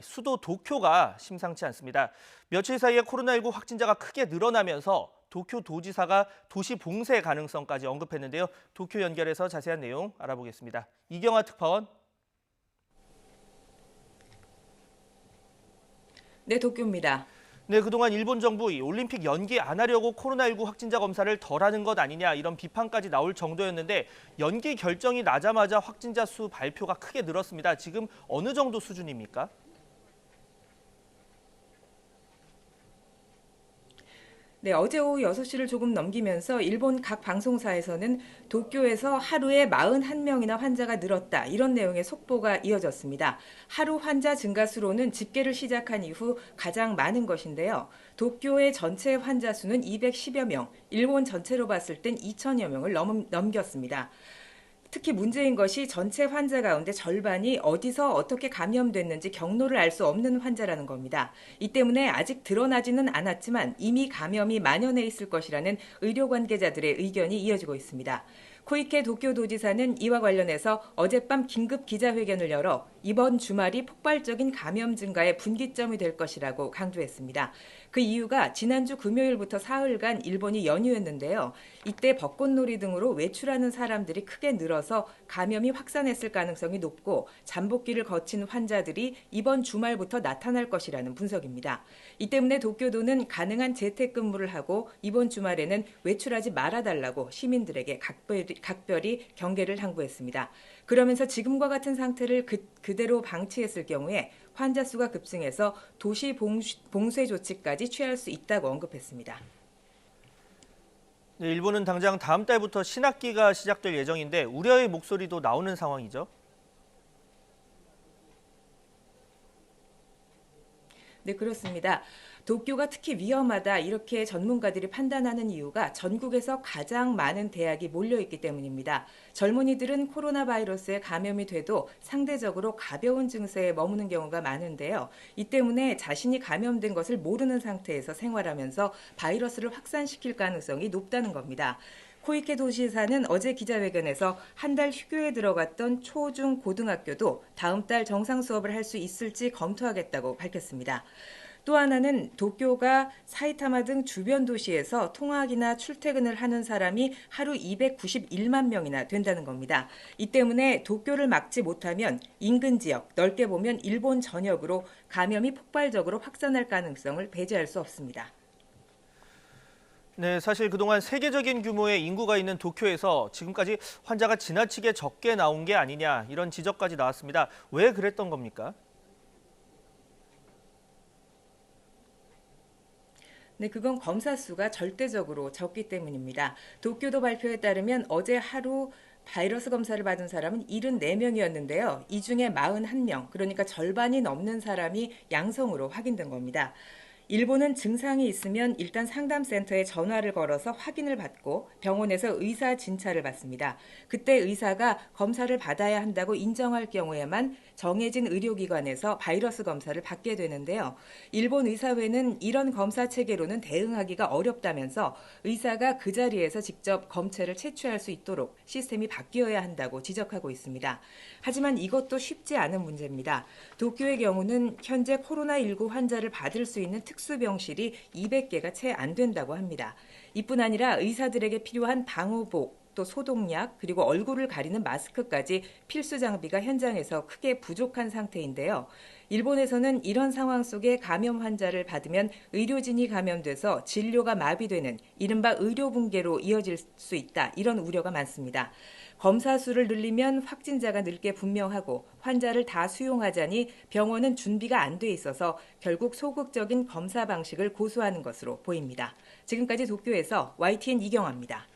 수도 도쿄가 심상치 않습니다. 며칠 사이에 코로나19 확진자가 크게 늘어나면서 도쿄 도지사가 도시 봉쇄 가능성까지 언급했는데요. 도쿄 연결해서 자세한 내용 알아보겠습니다. 이경아 특파원. 네, 도쿄입니다. 네, 그동안 일본 정부 올림픽 연기 안 하려고 코로나19 확진자 검사를 덜 하는 것 아니냐 이런 비판까지 나올 정도였는데 연기 결정이 나자마자 확진자 수 발표가 크게 늘었습니다. 지금 어느 정도 수준입니까? 네, 어제 오후 6시를 조금 넘기면서 일본 각 방송사에서는 도쿄에서 하루에 41명이나 환자가 늘었다. 이런 내용의 속보가 이어졌습니다. 하루 환자 증가 수로는 집계를 시작한 이후 가장 많은 것인데요. 도쿄의 전체 환자 수는 210여 명, 일본 전체로 봤을 땐 2천여 명을 넘겼습니다. 특히 문제인 것이 전체 환자 가운데 절반이 어디서 어떻게 감염됐는지 경로를 알 수 없는 환자라는 겁니다. 이 때문에 아직 드러나지는 않았지만 이미 감염이 만연해 있을 것이라는 의료 관계자들의 의견이 이어지고 있습니다. 코이케 도쿄도지사는 이와 관련해서 어젯밤 긴급 기자회견을 열어 이번 주말이 폭발적인 감염 증가의 분기점이 될 것이라고 강조했습니다. 그 이유가 지난주 금요일부터 사흘간 일본이 연휴였는데요. 이때 벚꽃놀이 등으로 외출하는 사람들이 크게 늘어서 감염이 확산했을 가능성이 높고 잠복기를 거친 환자들이 이번 주말부터 나타날 것이라는 분석입니다. 이 때문에 도쿄도는 가능한 재택근무를 하고 이번 주말에는 외출하지 말아달라고 시민들에게 각별히 경계를 당부했습니다. 그러면서 지금과 같은 상태를 그대로 방치했을 경우에 환자 수가 급증해서 도시 봉쇄 조치까지 취할 수 있다고 언급했습니다. 네, 일본은 당장 다음 달부터 신학기가 시작될 예정인데 우려의 목소리도 나오는 상황이죠. 네, 그렇습니다. 도쿄가 특히 위험하다 이렇게 전문가들이 판단하는 이유가 전국에서 가장 많은 대학이 몰려있기 때문입니다. 젊은이들은 코로나 바이러스에 감염이 돼도 상대적으로 가벼운 증세에 머무는 경우가 많은데요. 이 때문에 자신이 감염된 것을 모르는 상태에서 생활하면서 바이러스를 확산시킬 가능성이 높다는 겁니다. 코이케 도시사는 어제 기자회견에서 한 달 휴교에 들어갔던 초, 중, 고등학교도 다음 달 정상 수업을 할 수 있을지 검토하겠다고 밝혔습니다. 또 하나는 도쿄가 사이타마 등 주변 도시에서 통학이나 출퇴근을 하는 사람이 하루 291만 명이나 된다는 겁니다. 이 때문에 도쿄를 막지 못하면 인근 지역, 넓게 보면 일본 전역으로 감염이 폭발적으로 확산할 가능성을 배제할 수 없습니다. 네, 사실 그동안 세계적인 규모의 인구가 있는 도쿄에서 지금까지 환자가 지나치게 적게 나온 게 아니냐 이런 지적까지 나왔습니다. 왜 그랬던 겁니까? 네, 그건 검사 수가 절대적으로 적기 때문입니다. 도쿄도 발표에 따르면 어제 하루 바이러스 검사를 받은 사람은 74명이었는데요. 이 중에 41명, 그러니까 절반이 넘는 사람이 양성으로 확인된 겁니다. 일본은 증상이 있으면 일단 상담센터에 전화를 걸어서 확인을 받고 병원에서 의사 진찰을 받습니다. 그때 의사가 검사를 받아야 한다고 인정할 경우에만 정해진 의료기관에서 바이러스 검사를 받게 되는데요. 일본 의사회는 이런 검사 체계로는 대응하기가 어렵다면서 의사가 그 자리에서 직접 검체를 채취할 수 있도록 시스템이 바뀌어야 한다고 지적하고 있습니다. 하지만 이것도 쉽지 않은 문제입니다. 도쿄의 경우는 현재 코로나19 환자를 받을 수 있는 특수병실이 200개가 채 안 된다고 합니다. 이뿐 아니라 의사들에게 필요한 방호복, 또 소독약, 그리고 얼굴을 가리는 마스크까지 필수 장비가 현장에서 크게 부족한 상태인데요. 일본에서는 이런 상황 속에 감염 환자를 받으면 의료진이 감염돼서 진료가 마비되는 이른바 의료 붕괴로 이어질 수 있다. 이런 우려가 많습니다. 검사 수를 늘리면 확진자가 늘 게 분명하고 환자를 다 수용하자니 병원은 준비가 안 돼 있어서 결국 소극적인 검사 방식을 고수하는 것으로 보입니다. 지금까지 도쿄에서 YTN 이경아입니다.